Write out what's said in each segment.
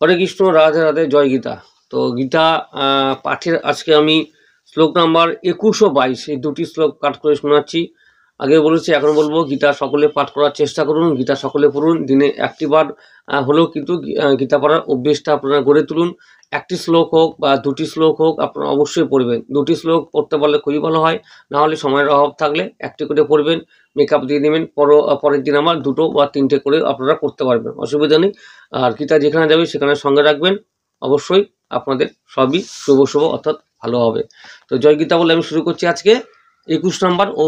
হরে কৃষ্ণ, রাধে রাধে, জয় গীতা। তো গীতা পাঠের আজকে আমি শ্লোক নাম্বার 21 ও 22 এই দুটি শ্লোক পাঠ করে শোনাচ্ছি। আগে বলেছি, এখন বলবো, গীতা সকলে পাঠ করার চেষ্টা করুন, গীতা সকলে পড়ুন। দিনে একটি বার হলেও কিন্তু গীতা পড়ার অভ্যেসটা আপনারা গড়ে তুলুন। একটি শ্লোক হোক বা দুটি শ্লোক হোক, আপনারা অবশ্যই পড়বেন। দুটি শ্লোক পড়তে পারলে খুবই ভালো হয়, না হলে সময়ের অভাব থাকলে একটি করে পড়বেন, মেকআপ দিয়ে নেবেন। পরের দিন আমার দুটো বা তিনটে করে আপনারা করতে পারবেন, অসুবিধা নেই। আর গীতা যেখানে যাবে সেখানে সঙ্গে রাখবেন, অবশ্যই আপনাদের সবই শুভ শুভ অর্থাৎ ভালো হবে। তো জয় গীতা বলে আমি শুরু করছি আজকে 21 নম্বর ও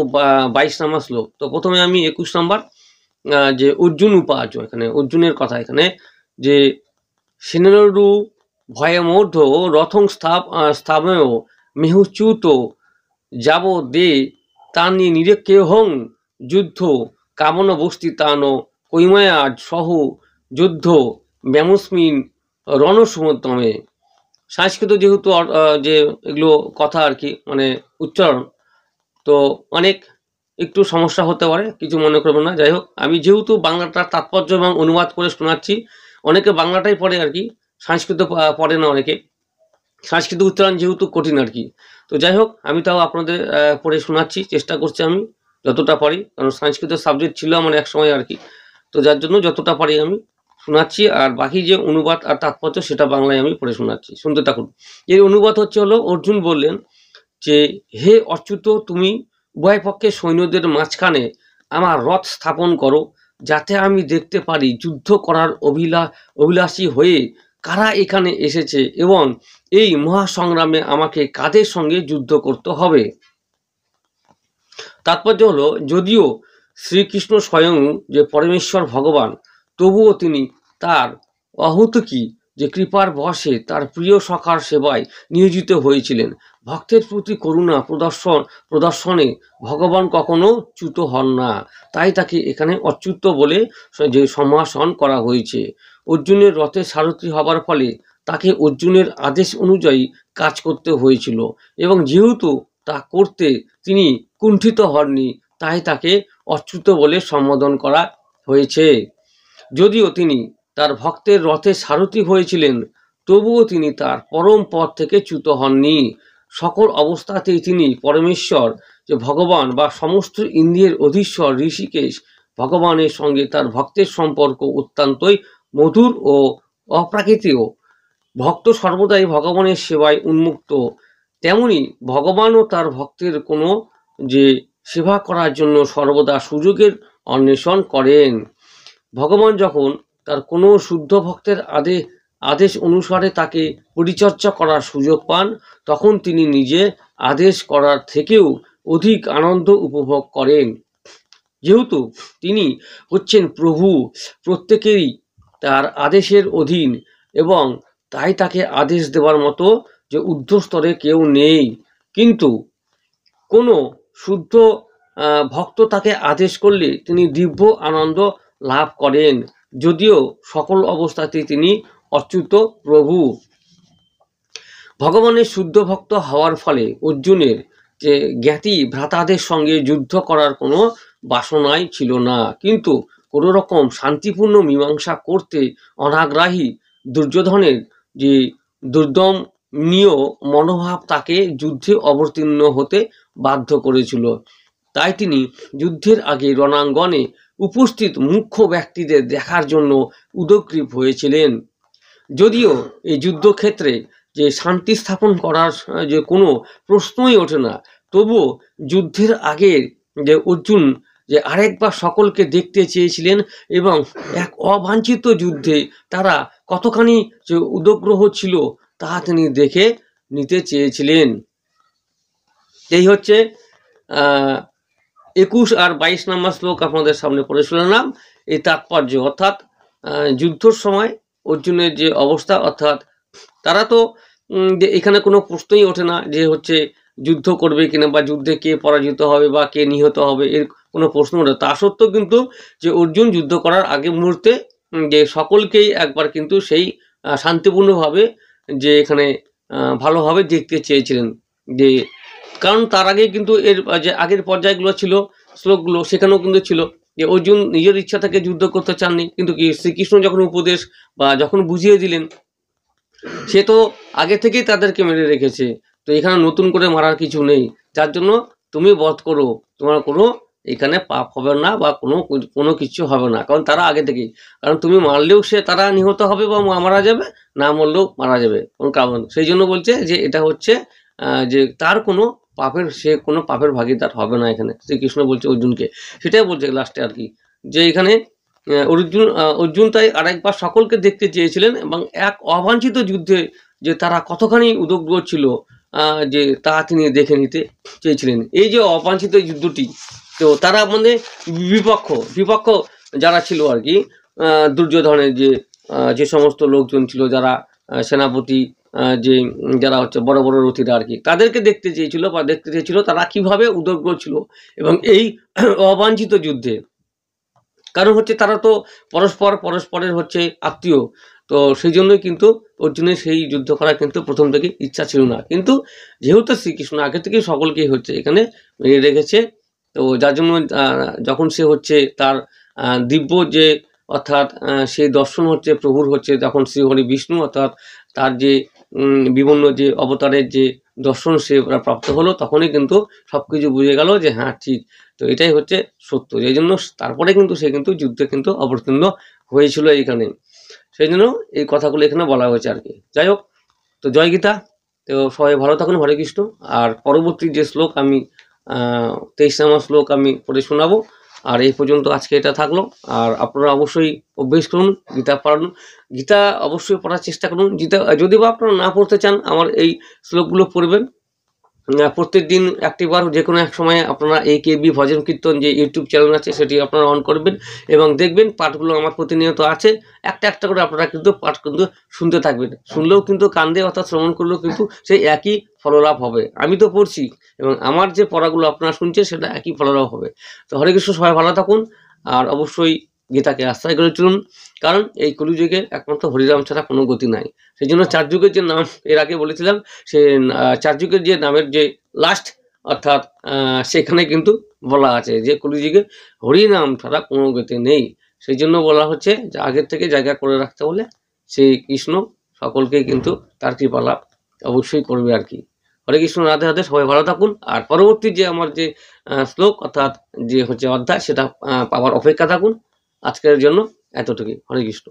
22 নম্বর শ্লোক। তো প্রথমে আমি 21 নম্বর যে অর্জুন উপাচ, এখানে অর্জুনের কথা, এখানে যে সেনেরু ভয়ে মূর্ধ রথং স্থাপনেও মেহুচ্যুত যাব দে তানি নিরেক্ষেহং যুদ্ধ কামন বস্তি তান কৈময়াজ সহ যুদ্ধ ব্যামস্মিন রণসমুদ্রমে। সংস্কৃত যেহেতু যে এগুলো কথা আর কি, মানে উচ্চারণ, তো অনেক একটু সমস্যা হতে পারে, কিছু মনে করবেন না। যাই হোক, আমি যেহেতু বাংলাটার তাৎপর্য এবং অনুবাদ করে শোনাচ্ছি, অনেকে বাংলাটাই পড়ে আর কি, সংস্কৃত পড়ে না অনেকে, সংস্কৃত উচ্চারণ যেহেতু কঠিন আর কি। তো যাই হোক, আমি তাও আপনাদের পড়ে শোনাচ্ছি, চেষ্টা করছি আমি যতটা পারি, কারণ সংস্কৃত সাবজেক্ট ছিল আমার এক সময় আর কি। তো যার জন্য যতটা পারি আমি শোনাচ্ছি, আর বাকি যে অনুবাদ আর তাৎপর্য সেটা বাংলায় আমি পড়ে শোনাচ্ছি, শুনতে থাকুন। এর অনুবাদ হলো, অর্জুন বললেন যে, হে অচ্যুত, তুমি উভয় পক্ষের সৈন্যদের মাঝখানে আমার রথ স্থাপন করো, যাতে আমি দেখতে পারি যুদ্ধ করার অভিলাষী হয়ে কারা এখানে এসেছে এবং এই মহাসংগ্রামে আমাকে কাদের সঙ্গে যুদ্ধ করতে হবে। তাৎপর্য হলো, যদিও শ্রীকৃষ্ণ স্বয়ং যে পরমেশ্বর ভগবান, তবুও তিনি তার অহৈতুকী যে কৃপার বশে তার প্রিয় সখার সেবায় নিয়োজিত হয়েছিলেন। ভক্তের প্রতি করুণা প্রদর্শনে ভগবান কখনো চ্যুত হন না, তাই তাকে এখানে অচ্যুত বলে যে সম্ভাষণ করা হয়েছে। অর্জুনের রথের সারথি হবার ফলে তাকে অর্জুনের আদেশ অনুযায়ী কাজ করতে হয়েছিল, এবং যেহেতু তা করতে তিনি কুণ্ঠিত হননি, তাই তাকে অচ্যুত বলে সম্বোধন করা হয়েছে। যদিও তিনি তার ভক্তের রথের সারথি হয়েছিলেন, তবুও তিনি তার পরম পদ থেকে চ্যুত হননি। সকল অবস্থাতেই তিনি পরমেশ্বর যে ভগবান বা সমস্ত ইন্দ্রিয়ের অধীশ্বর ঋষিকেশ ভগবানের সঙ্গে তার ভক্তের সম্পর্ক অত্যন্তই মধুর ও অপ্রাকৃতিক। ভক্ত সর্বদাই ভগবানের সেবায় উন্মুক্ত, তেমনি ভগবানও তার ভক্তের কোনো যে সেবা করার জন্য সর্বদা সুযোগের অন্বেষণ করেন। ভগবান যখন তার কোনো শুদ্ধ ভক্তের আদেশ অনুসারে তাকে পরিচর্যা করার সুযোগ পান, তখন তিনি নিজে আদেশ করার থেকেও অধিক আনন্দ উপভোগ করেন। যেহেতু তিনি হচ্ছেন প্রভু, প্রত্যেকেরই তার আদেশের অধীন, এবং তাই তাকে আদেশ দেওয়ার মতো যে ঊর্ধ্বস্তরে কেউ নেই। কিন্তু কোনো শুদ্ধ ভক্ত তাকে আদেশ করলে তিনি দিব্য আনন্দ লাভ করেন, যদিও সকল অবস্থাতেই তিনি অচ্যুত প্রভু। ভগবানের শুদ্ধ ভক্ত হওয়ার ফলে অর্জুনের যে জ্ঞাতি ভ্রাতাদের সঙ্গে যুদ্ধ করার কোনো বাসনাই ছিল না, কিন্তু কোনো রকম শান্তিপূর্ণ মীমাংসা করতে অনাগ্রাহী দুর্যোধনের যে দুর্দমনীয় মনোভাব তাকে যুদ্ধে অবতীর্ণ হতে বাধ্য করেছিল। তাই তিনি যুদ্ধের আগে রণাঙ্গনে উপস্থিত মুখ্য ব্যক্তিদের দেখার জন্য উদগ্রীব হয়েছিলেন। যদিও এই যুদ্ধক্ষেত্রে যে শান্তি স্থাপন করার যে কোনো প্রশ্নই ওঠে না, তবুও যুদ্ধের আগে যে অর্জুন যে আরেকবার সকলকে দেখতে চেয়েছিলেন, এবং এক অবাঞ্ছিত যুদ্ধে তারা কতখানি যে উদগ্রহ ছিল তা তিনি দেখে নিতে চেয়েছিলেন। এই হচ্ছে 21 আর 22 নম্বর শ্লোক আপনাদের সামনে পড়ে শুনলাম। এই তাৎপর্য অর্থাৎ যুদ্ধর সময় অর্জুনের যে অবস্থা, অর্থাৎ তারা তো যে এখানে কোনো প্রশ্নই ওঠে না যে হচ্ছে যুদ্ধ করবে কিনা, বা যুদ্ধে কে পরাজিত হবে বা কে নিহত হবে, এর কোনো প্রশ্ন ওঠে। তা সত্ত্বেও কিন্তু যে অর্জুন যুদ্ধ করার আগে মুহূর্তে যে সকলকেই একবার কিন্তু সেই শান্তিপূর্ণভাবে যে এখানে ভালোভাবে দেখতে চেয়েছিলেন। যে কারণ তার আগে কিন্তু এর যে আগের পর্যায়গুলো ছিল, শ্লোকগুলো, সেখানেও কিন্তু ছিল যে অর্জুন নিজের ইচ্ছা থেকে যুদ্ধ করতে চাননি, কিন্তু কি শ্রীকৃষ্ণ যখন উপদেশ বা যখন বুঝিয়ে দিলেন, সে তো আগে থেকেই তাদেরকে মেরে রেখেছে। তো এখানে নতুন করে মারার কিছু নেই, যার জন্য তুমি বধ করো, তোমার কোনো এখানে পাপ হবে না বা কোনো কিছু হবে না, কারণ তারা আগে থেকেই, কারণ তুমি মারলেও তারা নিহত হবে বা মারা যাবে, না মরলেও মারা যাবে, কোনো কারণ। সেই জন্য বলছে যে এটা হচ্ছে যে তার কোনো কোনো পাপের ভাগীদার হবে না এখানে, শ্রীকৃষ্ণ বলছে অর্জুনকে, সেটাই বলছে লাস্টে আর কি, যে এখানে অর্জুন তাই আরেকবার সকলকে দেখতে চেয়েছিলেন, এবং এক অবাঞ্ছিত যুদ্ধে যে তারা কতখানি উদগ্র ছিল যে তা তিনি দেখে নিতে চেয়েছিলেন। এই যে অবাঞ্ছিত যুদ্ধটি, তো তারা মানে বিপক্ষ যারা ছিল আর কি, দুর্যোধনের যে সমস্ত লোকজন ছিল, যারা সেনাপতি, যারা হচ্ছে বড় বড় রথীরা আর কি, তাদেরকে দেখতে চেয়েছিল তারা কিভাবে উদগ্র ছিল এবং এই অবাঞ্ছিত যুদ্ধে। কারণ হচ্ছে তারা তো পরস্পরের হচ্ছে আত্মীয়, তো সেই জন্যই কিন্তু অর্জুনের সেই যুদ্ধ করার কিন্তু প্রথম থেকে ইচ্ছা ছিল না, কিন্তু যেহেতু শ্রীকৃষ্ণ আগে থেকেই সকলকেই হচ্ছে এখানে মেরে রেখেছে, তো যার জন্য যখন সে হচ্ছে তার দিব্য যে অর্থাৎ সেই দর্শন হচ্ছে প্রভুর হচ্ছে, যখন শ্রীহরি বিষ্ণু অর্থাৎ তার যে বিভিন্ন যে অবতারের যে দর্শন সে প্রাপ্ত হলো, তখনই কিন্তু সবকিছু বুঝে গেল যে হ্যাঁ ঠিক, তো এটাই হচ্ছে সত্য। এই জন্য তারপরে কিন্তু সে কিন্তু যুদ্ধে কিন্তু অবতীর্ণ হয়েছিল এইখানে, সেই জন্য এই কথাগুলো এখানে বলা হয়েছে আর কি। যাই হোক, তো জয় গীতা। তো সবাই ভালো থাকুন, হরে কৃষ্ণ। আর পরবর্তী যে শ্লোক আমি 23 নম্বর শ্লোক আমি পড়ে শোনাবো। আর এই পর্যন্ত আজকে এটা থাকলো। আর আপনারা অবশ্যই অভ্যেস করুন গীতা পড়ানো, গীতা অবশ্যই পড়ার চেষ্টা করুন। গীতা যদি বা আপনারা না পড়তে চান, আমার এই শ্লোকগুলো পড়বেন প্রত্যেক দিন একটিবার, যে কোনো এক সময় আপনারা AKB ভজন কীর্তন যে ইউটিউব চ্যানেল আছে সেটি আপনারা অন করবেন এবং দেখবেন পাঠগুলো আমার প্রতিনিয়ত আছে, একটা করে আপনারা কিন্তু পাঠ কিন্তু শুনতে থাকবেন। শুনলেও কিন্তু কান দিয়ে অর্থাৎ শ্রবণ করলেও কিন্তু সেই একই ফললাভ হবে। আমি তো পড়ছি এবং আমার যে পড়াগুলো আপনারা শুনছেন সেটা একই ফললাভ হবে। তো হরে কৃষ্ণ, সবাই ভালো থাকুন। আর অবশ্যই গীতাকে আশ্রয় করে চলুন, কারণ এই কলিযুগে একমাত্র হরিরাম ছাড়া কোনো গতি নাই। সেই জন্য 4 যুগের যে নাম এর আগে বলেছিলাম, সে 4 যুগের যে নামের যে লাস্ট অর্থাৎ সেখানে কিন্তু বলা আছে যে কলিযুগে হরিনাম ছাড়া কোনো গতি নেই। সেই জন্য বলা হচ্ছে যে আগের থেকে জায়গা করে রাখতে বলে সেই কৃষ্ণ সকলকেই কিন্তু তার কৃপা লাভ অবশ্যই করবে আর কি। হরে কৃষ্ণ, রাধে রাধে, সবাই ভালো থাকুন। আর পরবর্তী যে আমার যে শ্লোক অর্থাৎ যে হচ্ছে অধ্যায়, সেটা পাওয়ার অপেক্ষা থাকুন। আজকের জন্য এতটুকুই। হরে কৃষ্ণ।